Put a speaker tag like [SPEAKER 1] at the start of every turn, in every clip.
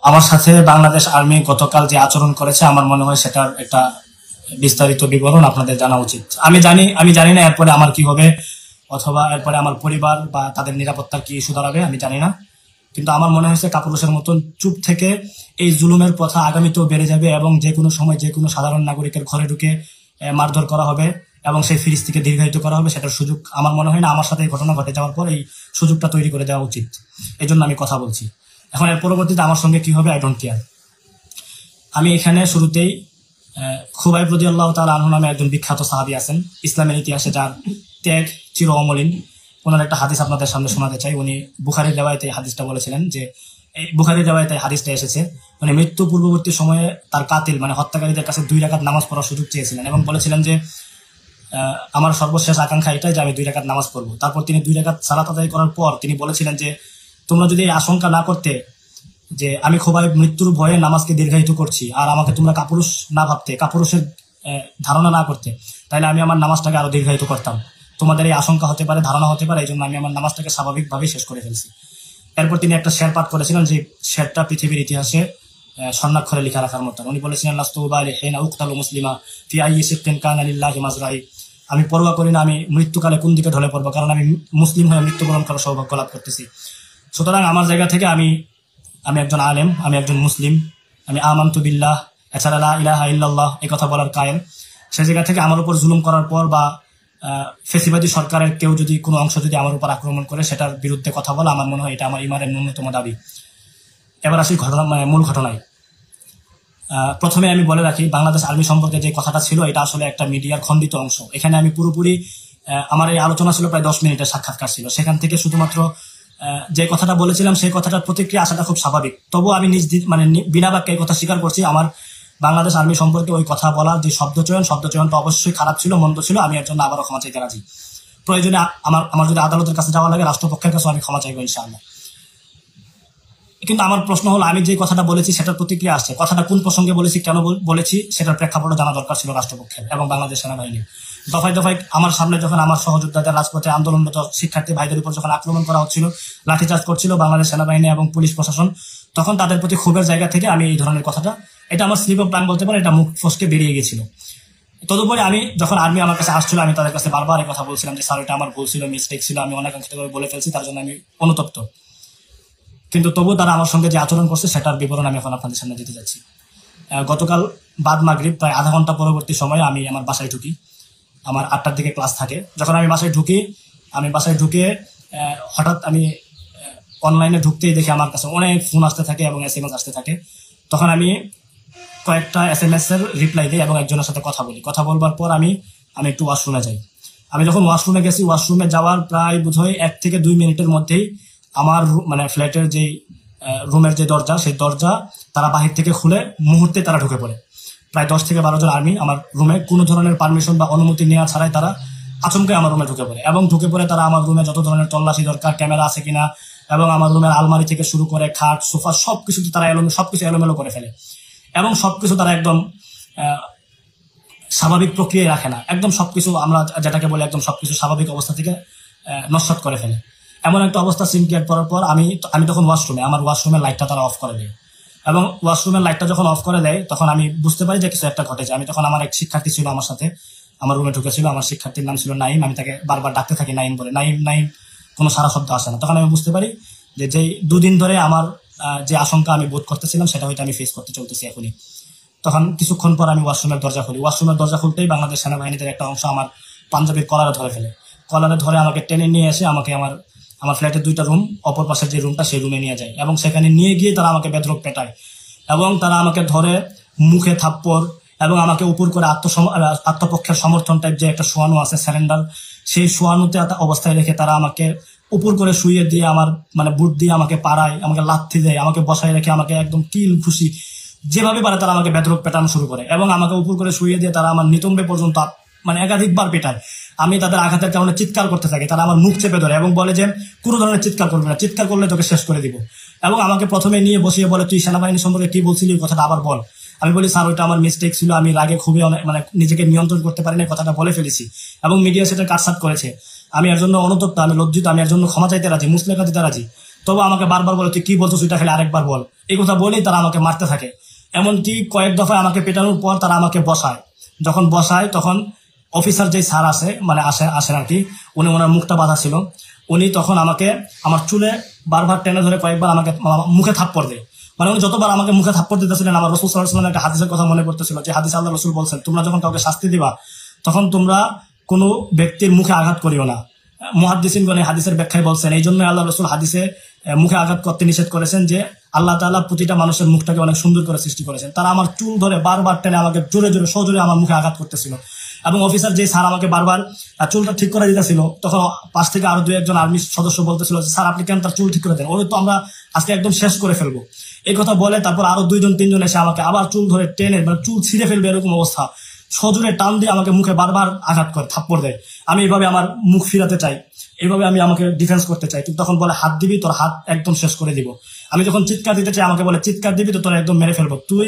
[SPEAKER 1] আমার সাথে বাংলাদেশ আর্মি গতকাল যে আচরণ করেছে আমার মনে হয় সেটার একটা বিস্তারিত বিবরণ আপনাদের জানা উচিত। আমি জানি না এরপরে আমার কি হবে, অথবা এরপরে আমার পরিবার বা তাদের নিরাপত্তার কি ইস্যু দাঁড়াবে, আমি জানি না। কিন্তু আমার মনে হয়েছে কাপুরুষের মতন চুপ থেকে এই জুলুমের প্রথা আগামীতেও বেড়ে যাবে এবং যে কোনো সময় যে কোনো সাধারণ নাগরিকের ঘরে ঢুকে মারধর করা হবে এবং সেই ফিরিস্তিকে দীর্ঘায়িত করা হবে। সেটার সুযোগ আমার মনে হয় না আমার সাথে এই ঘটনা ঘটে যাওয়ার পর এই সুযোগটা তৈরি করে দেওয়া উচিত। এই জন্য আমি কথা বলছি। এখন এর পরবর্তীতে আমার সঙ্গে কি হবে আই ডোন্ট কেয়ার। আমি এখানে শুরুতেই খুবাইব রাদিয়াল্লাহু তাআলা আনহু নামে একজন বিখ্যাত সাহাবী আছেন ইসলামের ইতিহাসে, যার ত্যাগ চির অমলিন। ওনার একটা হাদিস আপনাদের সামনে শোনাতে চাই। উনি বুখারীর রিওয়ায়াতে এই হাদিসটা বলেছিলেন, যে এই বুখারীর রিওয়ায়াতে হাদিসটা এসেছে, উনি মৃত্যু পূর্ববর্তী সময়ে তার কাতিল মানে হত্যাকারীদের কাছে 2 রাকাত নামাজ পড়ার সুযোগ চেয়েছিলেন এবং বলেছিলেন যে আমার সর্বশেষ আকাঙ্ক্ষা এটাই যে আমি 2 রাকাত নামাজ পড়বো। তারপর তিনি 2 রাকাত সালাত আদায় করার পর তিনি বলেছিলেন যে তোমরা যদি এই আশঙ্কা না করতে যে আমি খুবাইব মৃত্যুর ভয়ে নামাজকে দীর্ঘায়িত করছি আর আমাকে তোমরা কাপুরুষ না ভাবতে, কাপুরুষের ধারণা না করতে, তাহলে আমি আমার নামাজটাকে আরো দীর্ঘায়িত করতাম। তোমাদের এই আশঙ্কা হতে পারে, ধারণা হতে পারে, এই জন্য আমি আমার নামাজটাকে স্বাভাবিকভাবে শেষ করে ফেলছি। এরপর তিনি একটা শের পাঠ করেছিলেন, যে শেরটা পৃথিবীর ইতিহাসে স্বর্ণাক্ষরে লেখা রাখার মতন। উনি বলেছিলেন মুসলিমা ফি আইয়ি সিফতিন কানা লিল্লাহি মাজরাই, আমি পরোয়া করি না আমি মৃত্যুকালে কোন দিকে ঢলে পড়বো, কারণ আমি মুসলিম হয়ে মৃত্যুবরণ করার সৌভাগ্য লাভ করতেছি। সুতরাং আমার জায়গা থেকে আমি একজন আলেম, আমি একজন মুসলিম, আমি আমানতু বিল্লাহ এছাড়া লা ইলাহা ইল্লাল্লাহ এই কথা বলার কায়েল। সেই জায়গা থেকে আমার উপর জুলুম করার পর বা ফেসিবাদী সরকারের কেউ যদি কোনো অংশ যদি আমার উপর আক্রমণ করে সেটার বিরুদ্ধে কথা বলা, আমার মনে হয় এটা আমার ইমানের ন্যূনতম দাবি। এবার আসি মূল ঘটনায়। প্রথমে আমি বলে রাখি, বাংলাদেশ আর্মি সম্পর্কে যে কথাটা ছিল এটা আসলে একটা মিডিয়ার খণ্ডিত অংশ। এখানে আমি পুরোপুরি আমার এই আলোচনা ছিল প্রায় 10 মিনিটের সাক্ষাৎকার ছিল, সেখান থেকে শুধুমাত্র যে কথাটা বলেছিলাম সেই কথাটার প্রতিক্রিয়া আসাটা খুব স্বাভাবিক। তবু আমি বিনা বাক্যে এই কথা স্বীকার করছি, আমার বাংলাদেশ আর্মি সম্পর্কে ওই কথা বলার যে শব্দচয়নটা অবশ্যই খারাপ ছিল, মন্দ ছিল। আমি এর জন্য আবারও ক্ষমা চাইতে রাজি। প্রয়োজনে আমার যদি আদালতের কাছে যাওয়া লাগে, রাষ্ট্রপক্ষের কাছে আমি ক্ষমা চাইবো ইনশাআল্লাহ। কিন্তু আমার প্রশ্ন হলো, আমি যে কথাটা বলেছি সেটার প্রতিক্রিয়া আসছে, কথাটা কোন প্রসঙ্গে বলেছি, কেন বলেছি, সেটার প্রেক্ষাপটও জানা দরকার ছিল রাষ্ট্রপক্ষের এবং বাংলাদেশ সেনাবাহিনীর। দফায় দফায় আমার সামনে যখন আমার সহযোদ্ধাদের রাজপথে আন্দোলনরত শিক্ষার্থী ভাইদের উপর যখন আক্রমণ করা হচ্ছিল, লাঠিচার্জ করছিল বাংলাদেশ সেনাবাহিনী এবং পুলিশ প্রশাসন, তখন তাদের প্রতি ক্ষোভের জায়গা থেকে আমি এই ধরনের কথাটা, এটা আমার স্লিপ অফ টাং বলতে পারে, এটা মুখ ফসকে বেরিয়ে গেছিল। তদুপরি আমি যখন আর্মি আমার কাছে আসছিল, আমি তাদের কাছে বারবার এই কথা বলছিলাম যে স্যার এটা আমার ভুল ছিল, মিস্টেক ছিল, আমি অনেকাংশে বলে ফেলছি, তার জন্য আমি অনুতপ্ত। কিন্তু তবু তারা আমার সঙ্গে যে আচরণ করছে সেটার বিবরণ আমি এখন আপনাদের সামনে দিতে যাচ্ছি। গতকাল বাদ মাগরিব প্রায় আধা ঘন্টা পরবর্তী সময়ে আমি আমার বাসায় ঢুকি। আমার 8টার দিকে ক্লাস থাকে। যখন আমি বাসায় ঢুকে হঠাৎ আমি অনলাইনে ঢুকতেই দেখি আমার কাছে অনেক ফোন আসতে থাকে এবং SMS আসতে থাকে। তখন আমি কয়েকটা SMS এর রিপ্লাই দিই এবং একজনের সাথে কথা বলি। কথা বলবার পর আমি একটু ওয়াশরুমে যাই। আমি যখন ওয়াশরুমে গেছি, ওয়াশরুমে যাওয়ার প্রায় বোধহয় 1 থেকে 2 মিনিটের মধ্যেই আমার ফ্ল্যাটের যে রুমের যে দরজা, সেই দরজা তারা বাহির থেকে খুলে মুহূর্তে তারা ঢুকে পড়ে। প্রায় 10 থেকে 12 জন আর্মি আমার রুমে কোনো ধরনের পারমিশন বা অনুমতি নেওয়া ছাড়াই তারা আচমকে আমার রুমে ঢুকে পড়ে এবং ঢুকে পড়ে তারা আমার রুমে যত ধরনের তল্লাশি দরকার, ক্যামেরা আছে কিনা এবং আমার রুমের আলমারি থেকে শুরু করে খাট, সোফা সবকিছু তারা সবকিছু এলোমেলো করে ফেলে এবং সবকিছু তারা একদম স্বাভাবিক প্রক্রিয়ায় রাখে না। একদম সবকিছু আমরা যেটাকে বলি একদম সবকিছু স্বাভাবিক অবস্থা থেকে নস্যাৎ করে ফেলে। এমন একটা অবস্থা সিম ক্রিয়েট করার পর আমি তখন আমার ওয়াশরুমের লাইটটা তারা অফ করে দেয় এবং ওয়াশরুমের লাইটটা যখন অফ করে দেয় তখন আমি বুঝতে পারি যে কিছু একটা ঘটেছে। আমি তখন আমার এক শিক্ষার্থী ছিল আমার সাথে, আমার রুমে ঢুকেছিল। আমার শিক্ষার্থীর নাম ছিল নাইম। আমি তাকে বারবার ডাকতে থাকি নাইম বলে, নাইম কোনো সারা শব্দ আসে না। তখন আমি বুঝতে পারি যে যেই 2 দিন ধরে আমার যে আশঙ্কা আমি বোধ করতেছিলাম সেটা হয়তো আমি ফেস করতে চলতেছি এখনই। তখন কিছুক্ষণ পর আমি ওয়াশরুমের দরজা খুলি। ওয়াশরুমের দরজা খুলতেই বাংলাদেশ সেনাবাহিনীদের একটা অংশ আমার পাঞ্জাবির কলারে ধরে ফেলে। কলারে ধরে আমাকে টেনে নিয়ে এসে আমাকে আমার ফ্ল্যাটের 2টা রুম, অপর পাশের যে রুমটা সেই রুমে নিয়ে যায় এবং সেখানে নিয়ে গিয়ে তারা আমাকে বেধড়ক পেটায় এবং তারা আমাকে ধরে মুখে থাপ্পড় এবং আমাকে উপর করে আত্মপক্ষের সমর্থন টাইপ যে একটা শোয়ানো আছে স্যারেন্ডার, সেই শোয়ানোতে অবস্থায় রেখে তারা আমাকে উপর করে শুইয়ে দিয়ে আমার বুট দিয়ে আমাকে পাড়ায়, আমাকে লাথি দেয়, আমাকে বসায় রেখে আমাকে একদম কিল খুশি যেভাবে পারে তারা আমাকে বেধড়ক পেটানো শুরু করে এবং আমাকে উপর করে শুইয়ে দিয়ে তারা আমার নিতম্বে পর্যন্ত একাধিকবার পেটায়। আমি তাদের আঘাতের কারণে চিৎকার করতে থাকি। তারা আমার মুখ চেপে ধরে এবং বলে যে কোনো ধরনের চিৎকার করবে না, চিৎকার করলে তোকে শেষ করে দিব। এবং আমাকে প্রথমে নিয়ে বসিয়ে বলে তুই সেনাবাহিনী সম্পর্কে কি বলছিলি, কথাটা আবার বল। আমি বলি স্যার ওইটা আমার মিস্টেক ছিল, আমি রাগে খুবই নিজেকে নিয়ন্ত্রণ করতে পারিনি, কথাটা বলে ফেলেছি এবং মিডিয়া সেটা কাটসাট করেছে। আমি এর জন্য অনুতপ্ত, আমি লজ্জিত, আমি এর জন্য ক্ষমা চাইতে রাজি, মুসলেখা দিতে রাজি। তবু আমাকে বারবার বলে তুই কি বলছো সেটা খালি আরেকবার বল, এই কথা বলেই তারা আমাকে মারতে থাকে। এমনকি কয়েক দফায় আমাকে পেটানোর পর তারা আমাকে বসায়, যখন বসায় তখন অফিসার যে স্যার আসে মানে আসেন আর কি, উনি ওনার মুখটা বাঁধা ছিল, উনি তখন আমাকে আমার চুলে বারবার টেনে ধরে কয়েকবার আমাকে মুখে থাপ্পড় দেয়। মানে উনি যতবার আমাকে মুখে থাপ্পড় দিতেছিলেন আমার রাসূল সাল্লাল্লাহু আলাইহি ওয়াসাল্লামের একটা হাদিসের কথা মনে পড়তেছিল, যে হাদিসে আল্লাহ রাসূল বলছেন তোমরা যখন কাউকে শাস্তি দিবা তখন তোমরা কোনো ব্যক্তির মুখে আঘাত করিও না। মুহাদ্দিসিনগণ এই হাদিসের ব্যাখ্যায় বলছেন এই জন্য আল্লাহ রাসূল হাদিসে মুখে আঘাত করতে নিষেধ করেছেন, যে আল্লাহ তাআলা প্রতিটা মানুষের মুখটাকে অনেক সুন্দর করে সৃষ্টি করেছেন। তারা আমার চুল ধরে বারবার টেনে আমাকে জোরে জোরে সজোরে আমার মুখে আঘাত করতেছিল। এবং অফিসার যে স্যার আমাকে বারবার চুলটা ঠিক করে দিতেছিল, তখন পাশ থেকে আরো দুই একজন আর্মি সদস্য বলতেছিল স্যার আপনি কেন তার চুল ঠিক করে দেন, ওরে তো আমরা আজকে একদম শেষ করে ফেলবো। এই কথা বলে তারপর আরো দুইজন তিনজন এসে আমাকে আবার চুল ধরে টেনে মানে চুল ছিঁড়ে ফেলবে এরকম অবস্থা, সজোরে টান দিয়ে আমাকে মুখে বারবার আঘাত করে থাপ্পড় দেয়। আমি এইভাবে আমার মুখ ফিরাতে চাই, এইভাবে আমি আমাকে ডিফেন্স করতে চাই, কিন্তু তখন বলে হাত দিবি তোর হাত একদম শেষ করে দিব। আমি যখন চিৎকার দিতে চাই আমাকে বলে চিৎকার দিবি তো তোর একদম মেরে ফেলবো তুই।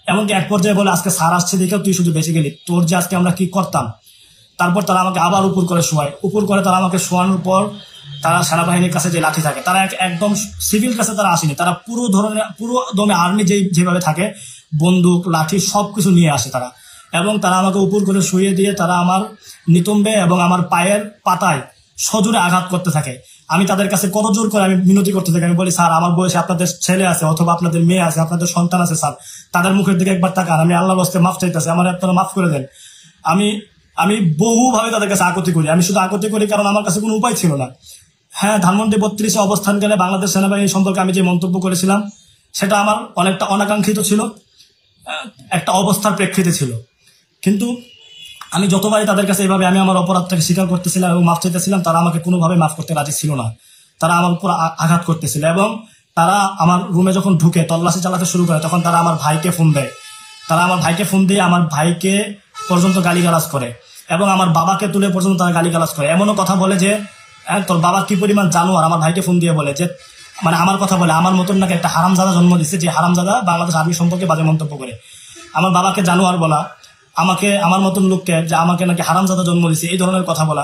[SPEAKER 1] এমনকি এক পর্যায়ে বলে আজকে স্যার আসছে দেখেও তুই শুধু বেঁচে গেলি, তোর যে আজকে আমরা কি করতাম। তারপর তারা আমাকে আবার উপর করে শোয়ায়, উপর করে তারা আমাকে শোয়ানোর পর তারা সেনাবাহিনীর কাছে যে লাঠি থাকে, তারা একদম সিভিল কাছে তারা আসেনি, তারা পুরো দমে আর্মি যেভাবে থাকে বন্দুক লাঠি সবকিছু নিয়ে আসে তারা। এবং তারা আমাকে উপর করে শুয়ে দিয়ে তারা আমার নিতম্বে এবং আমার পায়ের পাতায় সজোরে আঘাত করতে থাকে। আমি তাদের কাছে কত জোর করে আমি মিনতি করতে থাকি, আমি বলি স্যার আমার বয়সে আপনাদের ছেলে আছে অথবা আপনাদের মেয়ে আছে আপনাদের সন্তান আছে স্যার, তাদের মুখের দিকে একবার তাকান, আমি আল্লাহর হস্তে মাফ চাইতেছি, আমার আপনারা মাফ করে দেন। আমি বহুভাবে তাদের কাছে আকতি করি, আমি শুধু আকতি করি কারণ আমার কাছে কোনো উপায় ছিল না। হ্যাঁ, ধানমন্ডি 32-এ অবস্থানকালে বাংলাদেশ সেনাবাহিনী সম্পর্কে আমি যে মন্তব্য করেছিলাম সেটা আমার অনেকটা অনাকাঙ্ক্ষিত ছিল, একটা অবস্থার প্রেক্ষিতে ছিল। কিন্তু আমি যতবারই তাদের কাছে এইভাবে আমি আমার অপরাধটাকে স্বীকার করতেছিলাম এবং মাফ চাইতেছিলাম, তারা আমাকে কোনোভাবে মাফ করতে রাজি ছিল না, তারা আমার উপর আঘাত করতেছিল। এবং তারা আমার রুমে যখন ঢুকে তল্লাশি চালাতে শুরু করে তখন তারা আমার ভাইকে ফোন দেয়, তারা আমার ভাইকে ফোন দিয়ে আমার ভাইকে পর্যন্ত গালিগালাজ করে এবং আমার বাবাকে তুলে পর্যন্ত তারা গালিগালাজ করে। এমনও কথা বলে যে তোর বাবা কি পরিমাণ জানোয়ার, আমার ভাইকে ফোন দিয়ে বলে যে মানে আমার কথা বলে আমার মতন নাকি একটা হারামজাদা জন্ম দিচ্ছে, যে হারামজাদা বাংলাদেশ আর্মি সম্পর্কে বাজে মন্তব্য করে। আমার বাবাকে জানোয়ার বলা, আমাকে আমার মতন লোককে যে আমাকে নাকি হারামজাদা জন্ম দিচ্ছে এই ধরনের কথা বলা।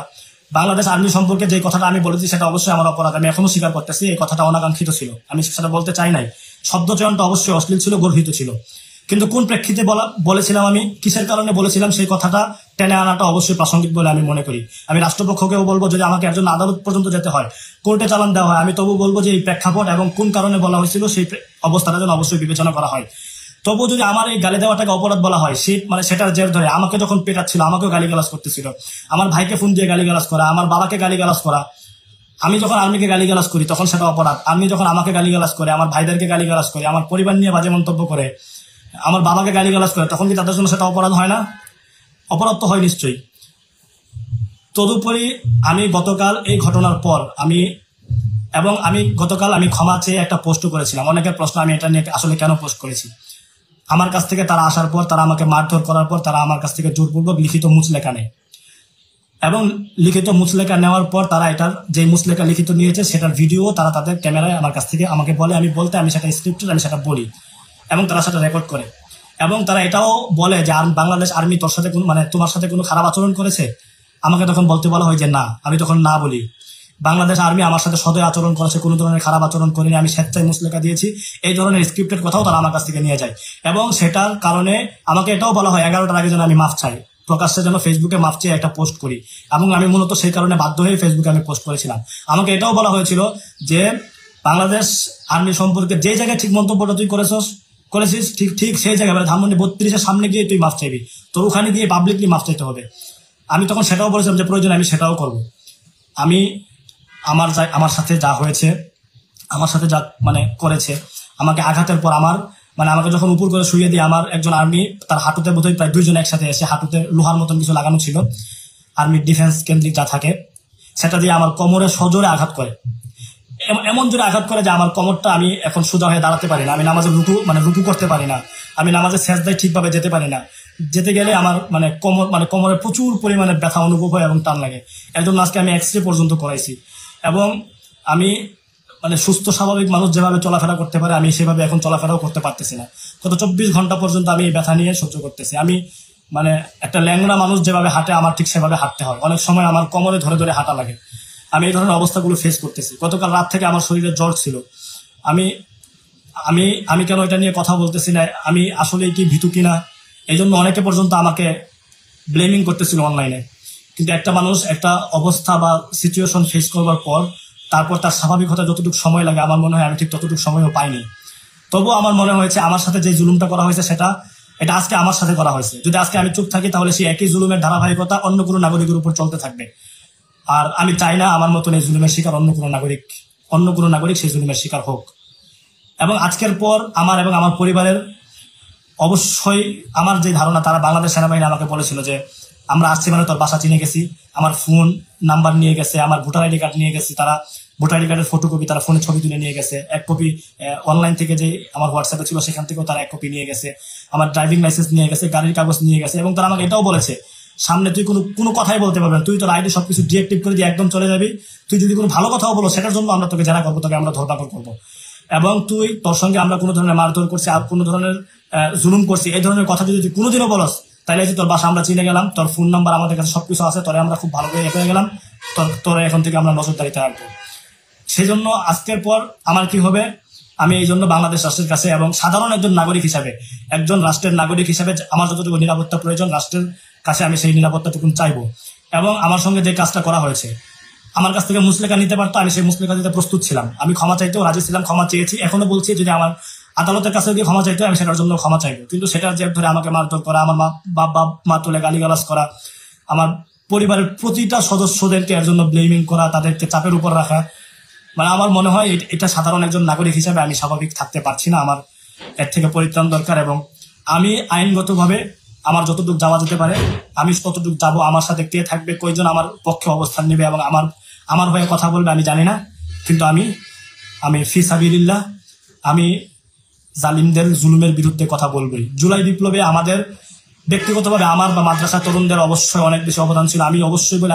[SPEAKER 1] বাংলাদেশ আর্মি সম্পর্কে যে কথাটা আমি বলেছি সেটা অবশ্যই আমার অপরাধ, আমি এখনো স্বীকার করতেছি এই কথাটা অনাকাঙ্ক্ষিত ছিল, আমি সেটা বলতে চাই নাই। শব্দ চয়নটা অবশ্যই অশ্লীল ছিল, গর্হিত ছিল, কিন্তু কোন প্রেক্ষিতে বলেছিলাম আমি কিসের কারণে বলেছিলাম সেই কথাটা টেনে আনাটা অবশ্যই প্রাসঙ্গিক বলে আমি মনে করি। আমি রাষ্ট্রপক্ষকেও বলবো যদি আমাকে একজন আদালত পর্যন্ত যেতে হয়, কোর্টে চালান দেওয়া হয়, আমি তবু বলবো যে এই প্রেক্ষাপট এবং কোন কারণে বলা হয়েছিল সেই অবস্থাটা যেন অবশ্যই বিবেচনা করা হয়। তবু যদি আমার এই গালি দেওয়াটাকে অপরাধ বলা হয়, সে মানে সেটার জের ধরে আমাকে যখন পেটাচ্ছিল আমাকেও গালিগালাজ করতেছিল, আমার ভাইকে ফোন দিয়ে গালিগালাজ করা, আমার বাবাকে গালিগালাজ করা। আমি যখন আর্মিকে গালিগালাজ করি তখন সেটা অপরাধ, আর্মি যখন আমাকে গালিগালাজ করে, আমার ভাইদেরকে গালিগালাজ করে, আমার পরিবার নিয়ে বাজে মন্তব্য করে, আমার বাবাকে গালিগালাজ করে, তখন কি তাদের জন্য সেটা অপরাধ হয় না? অপরাধ তো হয় নিশ্চয়ই। তদুপরি আমি গতকাল এই ঘটনার পর আমি গতকাল ক্ষমা চেয়ে একটা পোস্ট করেছিলাম। অনেকের প্রশ্ন আমি এটা নিয়ে আসলে কেন পোস্ট করেছি। আমার কাছ থেকে তারা আসার পর, তারা আমাকে মারধর করার পর তারা আমার কাছ থেকে জোরপূর্বক লিখিত মুচলেখা নেয় এবং লিখিত মুচলেখা নেওয়ার পর তারা এটার যে মুচলেখা লিখিত নিয়েছে সেটার ভিডিও তারা তাদের ক্যামেরায় আমার কাছ থেকে আমাকে বলে, আমি বলতে আমি সেটা স্ক্রিপ্টেড আমি সেটা বলি এবং তারা সেটা রেকর্ড করে। এবং তারা এটাও বলে যে বাংলাদেশ আর্মি তোর সাথে তোমার সাথে কোনো খারাপ আচরণ করেছে। আমাকে তখন বলতে বলা হয় যে না, আমি তখন না বলি। বাংলাদেশ আর্মি আমার সাথে সদয় আচরণ করেছে, কোনো ধরনের খারাপ আচরণ করেনি, আমি স্বেচ্ছায় মুচলেখা দিয়েছি, এই ধরনের স্ক্রিপ্টের কথাও তারা আমার কাছ থেকে নিয়ে যায়। এবং সেটার কারণে আমাকে এটাও বলা হয় 11টার আগে যেন আমি মাফ চাই, প্রকাশ্যে যেন ফেসবুকে মাফ চেয়ে একটা পোস্ট করি। এবং আমি মূলত সেই কারণে বাধ্য হয়ে ফেসবুকে আমি পোস্ট করেছিলাম। আমাকে এটাও বলা হয়েছিল যে বাংলাদেশ আর্মি সম্পর্কে যে জায়গায় ঠিক মন্তব্যটা তুই করেছিস ঠিক সেই জায়গায় মানে ধানমন্ডি 32-এর সামনে গিয়ে তুই মাফ চাইবি, তোর ওখানে গিয়ে পাবলিকলি মাফ চাইতে হবে। আমি তখন সেটাও বলেছিলাম যে প্রয়োজন আমি সেটাও করব। আমি আমার সাথে যা হয়েছে, আমার সাথে যা মানে করেছে, আমাকে আঘাতের পর আমাকে যখন উপর করে শুয়ে দিয়ে আমার একজন আর্মি তার হাঁটুতে বোধহয় প্রায় 2 জন একসাথে এসে হাঁটুতে লোহার মতন কিছু লাগানো ছিল, আর্মির ডিফেন্স কেন্দ্রিক যা থাকে, সেটা দিয়ে আমার কোমরে সজোরে আঘাত করে, এমন জোরে আঘাত করে যে আমার কোমরটা আমি এখন সোজা হয়ে দাঁড়াতে পারি না, আমি নামাজে রুকু করতে পারি না, আমি নামাজের সেজদায় ঠিকভাবে যেতে পারি না, যেতে গেলে আমার কোমরে প্রচুর পরিমাণে ব্যথা অনুভব হয় এবং টান লাগে। একজন আজকে আমি এক্সরে পর্যন্ত করাইছি এবং আমি সুস্থ স্বাভাবিক মানুষ যেভাবে চলাফেরা করতে পারে আমি সেভাবে এখন চলাফেরাও করতে পারতেছি না। গত 24 ঘন্টা পর্যন্ত আমি এই ব্যথা নিয়ে সহ্য করতেছি। আমি একটা ল্যাংড়া মানুষ যেভাবে হাঁটে আমার ঠিক সেভাবে হাঁটতে হয়, অনেক সময় আমার কোমরে ধরে ধরে হাঁটা লাগে। আমি এই ধরনের অবস্থাগুলো ফেস করতেছি। গতকাল রাত থেকে আমার শরীরে জ্বর ছিল। আমি আমি আমি কেন এটা নিয়ে কথা বলতেছি না, আমি আসলে কি ভীতু কিনা, এই জন্য অনেকে পর্যন্ত আমাকে ব্লেমিং করতেছিল অনলাইনে। কিন্তু একটা মানুষ একটা অবস্থা বা সিচুয়েশন ফেস করবার পর তারপর তার স্বাভাবিক হতে যতটুকু সময় লাগে, আমার মনে হয় আমি ঠিক ততটুকু সময়ও পাইনি। তবুও আমার মনে হয়েছে আমার সাথে যে জুলুমটা করা হয়েছে এটা আজকে আমার সাথে করা হয়েছে। যদি আজকে আমি চুপ থাকি তাহলে সেই একই জুলুমের ধারাবাহিকতা অন্য কোনো নাগরিকের উপর চলতে থাকবে। আর আমি চাই না আমার মতন এই জুলুমের শিকার অন্য কোনো নাগরিক সেই জুলুমের শিকার হোক। এবং আজকের পর আমার এবং আমার পরিবারের অবশ্যই আমার যে ধারণা, তারা বাংলাদেশ সেনাবাহিনী আমাকে বলেছিল যে আমরা আসছি মানে তোর বাসা চিনে গেছি, আমার ফোন নাম্বার নিয়ে গেছে, আমার ভোটার আইডি কার্ড নিয়ে গেছি, তারা ভোটার আইডি কার্ডের ফটোকপি তারা ফোনে ছবি তুলে নিয়ে গেছে, এক কপি অনলাইন থেকে যে আমার হোয়াটসঅ্যাপে ছিল সেখান থেকেও তারা এক কপি নিয়ে গেছে, আমার ড্রাইভিং লাইসেন্স নিয়ে গেছে, গাড়ির কাগজ নিয়ে গেছে। এবং তারা আমাকে এটাও বলেছে সামনে তুই কোনো কথাই বলতে পারবে না, তুই তোর আইডি সবকিছু ডিএক্টিভ করে দিয়ে একদম চলে যাবি, তুই যদি কোনো ভালো কথাও বলো সেটার জন্য আমরা তোকে জেরা করবো, তোকে আমরা ধরপাকড় করবো, এবং তোর সঙ্গে আমরা কোনো ধরনের মারধর করছি আর কোনো ধরনের জুলুম করছি এই ধরনের কথা যদি তুই কোনোদিনও বলস তাহলে তোর বাসা আমরা চিনে গেলাম, তোর ফোন নাম্বার আমাদের কাছে সবকিছু আছে, তোরে আমরা খুব ভালো করে পেয়ে গেলাম, তোরা এখন থেকে আমরা নজরদারিতে রাখবো। সেই জন্য আজকের পর আমার কি হবে, আমি এই জন্য বাংলাদেশ রাষ্ট্রের কাছে এবং সাধারণ একজন নাগরিক হিসাবে, একজন রাষ্ট্রের নাগরিক হিসাবে আমার যতটুকু নিরাপত্তা প্রয়োজন রাষ্ট্রের কাছে আমি সেই নিরাপত্তাটুকু চাইবো। এবং আমার সঙ্গে যে কাজটা করা হয়েছে, আমার কাছ থেকে মুচলেখা নিতে পারতো, আমি সেই মুচলেখা দিতে প্রস্তুত ছিলাম, আমি ক্ষমা চাইতেও রাজি ছিলাম, ক্ষমা চেয়েছি, এখনো বলছি যদি আমার আদালতের কাছে গিয়ে ক্ষমা চাইতে আমি সেটার জন্য ক্ষমা চাইবো। কিন্তু সেটার জের ধরে আমাকে মারধর করা, আমার মা তুলে গালিগালাজ করা, আমার পরিবারের প্রতিটা সদস্যদেরকে এর জন্য ব্লেমিং করা, তাদেরকে চাপের উপর রাখা, মানে আমার মনে হয় এটা সাধারণ একজন নাগরিক হিসেবে আমি স্বাভাবিক থাকতে পারছি না, আমার এর থেকে পরিত্রাণ দরকার। এবং আমি আইনগতভাবে আমার যতটুকু যাওয়া যেতে পারে আমি ততটুকু যাবো। আমার সাথে কে থাকবে, কয়জন আমার পক্ষে অবস্থান নেবে এবং আমার হয়ে কথা বলবে আমি জানি না, কিন্তু আমি ফি সাবিলিল্লাহ আমি জালিমদের জুলুমের বিরুদ্ধে কথা বলবই। জুলাই বিপ্লবে আমাদের ব্যক্তিগতভাবে আমার বা মাদ্রাসা তরুণদের অবশ্যই অনেক বেশি অবদান ছিল। আমি অবশ্যই বলে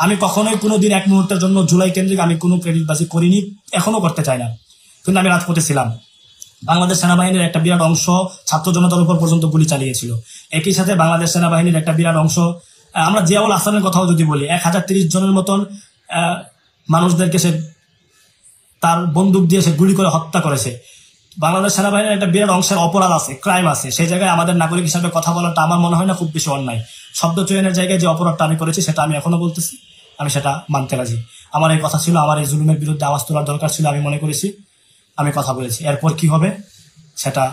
[SPEAKER 1] আমি কখনোই কোনোদিন এক মুহূর্তের জন্য জুলাই কেন্দ্রিক আমি কোনো ক্রেডিটবাজি করিনি, এখনো করতে চাই না, কিন্তু আমি রাজপথে ছিলাম। বাংলাদেশ সেনাবাহিনীর একটা বিরাট অংশ ছাত্র জনতার উপর পর্যন্ত গুলি চালিয়েছিল। একই সাথে বাংলাদেশ সেনাবাহিনীর একটা বিরাট অংশ, আমরা জিয়াউল হাসানের কথাও যদি বলি, 1030 জনের মতন মানুষদেরকে সে তার বন্দুক দিয়ে সে গুলি করে হত্যা করেছে। বাংলাদেশ সেনাবাহিনীর একটা বিরাট অংশের অপরাধ আছে, ক্রাইম আছে, সেই জায়গায় আমাদের নাগরিক হিসাবে কথা বলাটা আমার মনে হয় না খুব বেশি অন্যায়। শব্দ চয়নের জায়গায় যে অপরাধটা আমি করেছি সেটা আমি এখনো বলতেছি, আমি সেটা মানতে রাজি। আমার এই কথা ছিল, আমার এই জুলুমের বিরুদ্ধে আওয়াজ তোলার দরকার ছিল, আমি মনে করেছি, আমি কথা বলেছি। এরপর কি হবে সেটা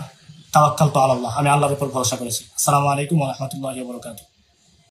[SPEAKER 1] তাওয়াক্কাল তো আলাল্লাহ, আমি আল্লাহর উপর ভরসা করেছি। আসসালামু আলাইকুম ওয়া রাহমাতুল্লাহি ওয়া বারাকাতুহু।